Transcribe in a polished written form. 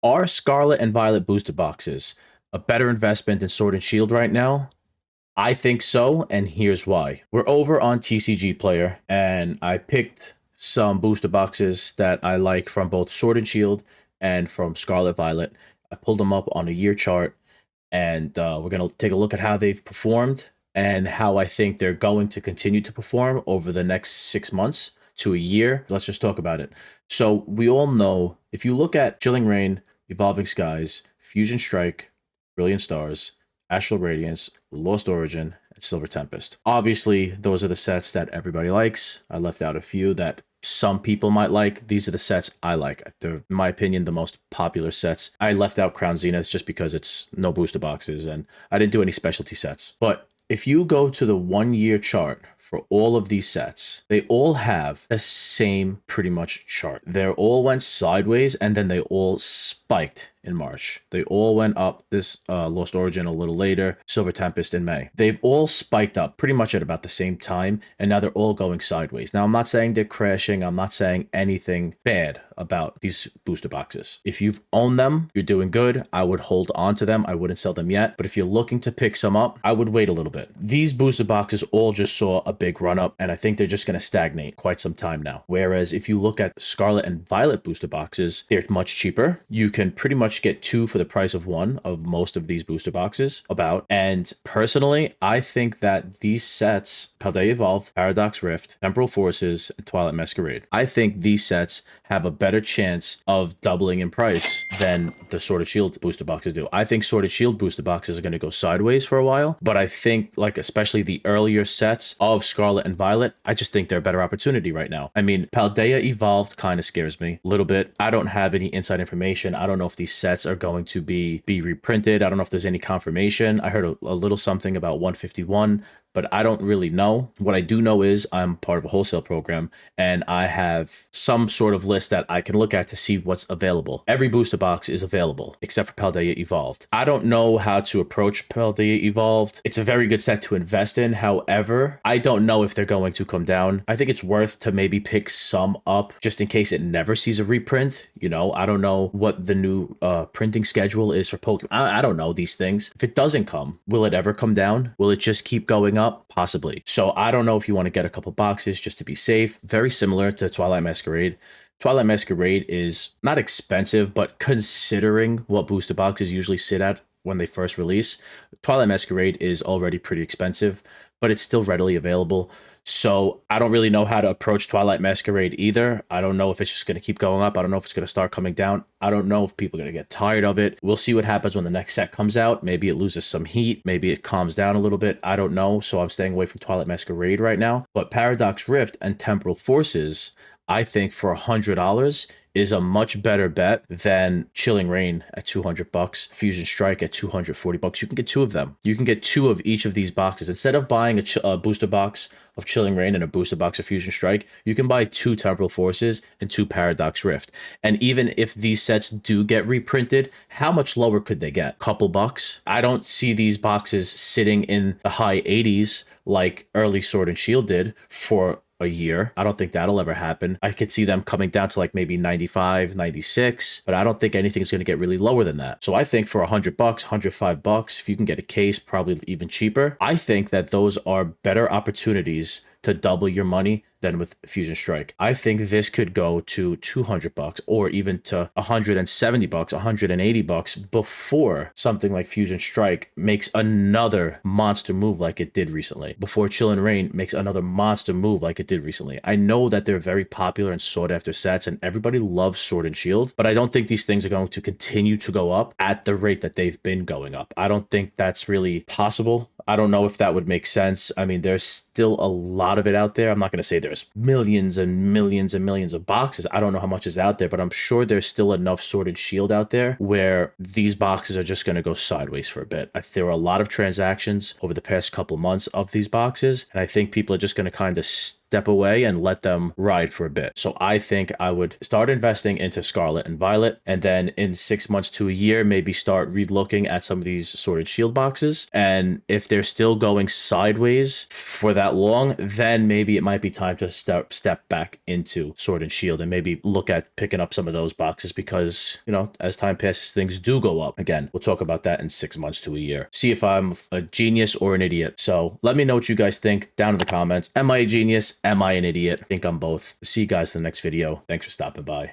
Are Scarlet and Violet booster boxes a better investment than Sword and Shield right now? I think so, and here's why. We're over on TCG Player, and I picked some booster boxes that I like from both Sword and Shield and from Scarlet Violet. I pulled them up on a year chart, and we're going to take a look at how they've performed and how I think they're going to continue to perform over the next 6 months to a year. Let's just talk about it. So we all know, if you look at Chilling Reign, Evolving Skies, Fusion Strike, Brilliant Stars, Astral Radiance, Lost Origin, and Silver Tempest. Obviously, those are the sets that everybody likes. I left out a few that some people might like. These are the sets I like. They're, in my opinion, the most popular sets. I left out Crown Zenith just because it's no booster boxes, and I didn't do any specialty sets. But if you go to the 1 year chart for all of these sets, they all have the same pretty much chart. They all went sideways, and then they all spiked in March. They all went up. This Lost Origin a little later, Silver Tempest in May. They've all spiked up pretty much at about the same time, and now they're all going sideways. Now, I'm not saying they're crashing. I'm not saying anything bad about these booster boxes. If you've owned them, you're doing good. I would hold on to them. I wouldn't sell them yet. But if you're looking to pick some up, I would wait a little bit. These booster boxes all just saw a big run up, and I think they're just going to stagnate quite some time now. Whereas if you look at Scarlet and Violet booster boxes, they're much cheaper. You can pretty much get two for the price of one of most of these booster boxes about. And personally, I think that these sets, Paldea Evolved, Paradox Rift, Temporal Forces, and Twilight Masquerade, I think these sets have a better chance of doubling in price than the Sword and Shield booster boxes do. I think Sword and Shield booster boxes are going to go sideways for a while, but I think, like, especially the earlier sets of Scarlet and Violet, I just think they're a better opportunity right now. I mean, Paldea Evolved kind of scares me a little bit. I don't have any inside information. I don't know if these sets are going to be reprinted. I don't know if there's any confirmation. I heard a little something about 151, but I don't really know. What I do know is I'm part of a wholesale program, and I have some sort of list that I can look at to see what's available. Every booster box is available except for Paldea Evolved. I don't know how to approach Paldea Evolved. It's a very good set to invest in. However, I don't know if they're going to come down. I think it's worth to maybe pick some up just in case it never sees a reprint. You know, I don't know what the new printing schedule is for Pokemon. I don't know these things. If it doesn't come, will it ever come down? Will it just keep going up? Possibly. So I don't know if you want to get a couple boxes just to be safe. Very similar to Twilight Masquerade. Twilight Masquerade is not expensive, but considering what booster boxes usually sit at when they first release, Twilight Masquerade is already pretty expensive, but it's still readily available. So I don't really know how to approach Twilight Masquerade either. I don't know if it's just going to keep going up. I don't know if it's going to start coming down. I don't know if people are going to get tired of it. We'll see what happens when the next set comes out. Maybe it loses some heat. Maybe it calms down a little bit. I don't know. So I'm staying away from Twilight Masquerade right now. But Paradox Rift and Temporal Forces, I think for $100 is a much better bet than Chilling Reign at $200, Fusion Strike at $240. You can get two of them. You can get two of each of these boxes. Instead of buying a booster box of Chilling Reign and a booster box of Fusion Strike, you can buy two Temporal Forces and two Paradox Rift. And even if these sets do get reprinted, how much lower could they get? Couple bucks? I don't see these boxes sitting in the high 80s like early Sword and Shield did for a year. I don't think that'll ever happen. I could see them coming down to like maybe 95, 96, but I don't think anything's going to get really lower than that. So I think for $100, $105, if you can get a case, probably even cheaper, I think that those are better opportunities to double your money than with Fusion Strike. I think this could go to $200 or even to $170, $180 before something like Fusion Strike makes another monster move like it did recently. Before Chillin' Reign makes another monster move like it did recently. I know that they're very popular and sought after sets and everybody loves Sword and Shield, but I don't think these things are going to continue to go up at the rate that they've been going up. I don't think that's really possible. I don't know if that would make sense. I mean, there's still a lot of it out there. I'm not going to say there's millions and millions and millions of boxes. I don't know how much is out there, but I'm sure there's still enough Sword and Shield out there where these boxes are just going to go sideways for a bit. There were a lot of transactions over the past couple months of these boxes, and I think people are just going to kind of step away and let them ride for a bit. So I think I would start investing into Scarlet and Violet, and then in 6 months to a year, maybe start relooking at some of these Sword and Shield boxes. And if they're still going sideways for that long, then maybe it might be time to step back into Sword and Shield and maybe look at picking up some of those boxes, because, you know, as time passes, things do go up. Again, we'll talk about that in 6 months to a year. See if I'm a genius or an idiot. So let me know what you guys think down in the comments. Am I a genius? Am I an idiot? I think I'm both. See you guys in the next video. Thanks for stopping by.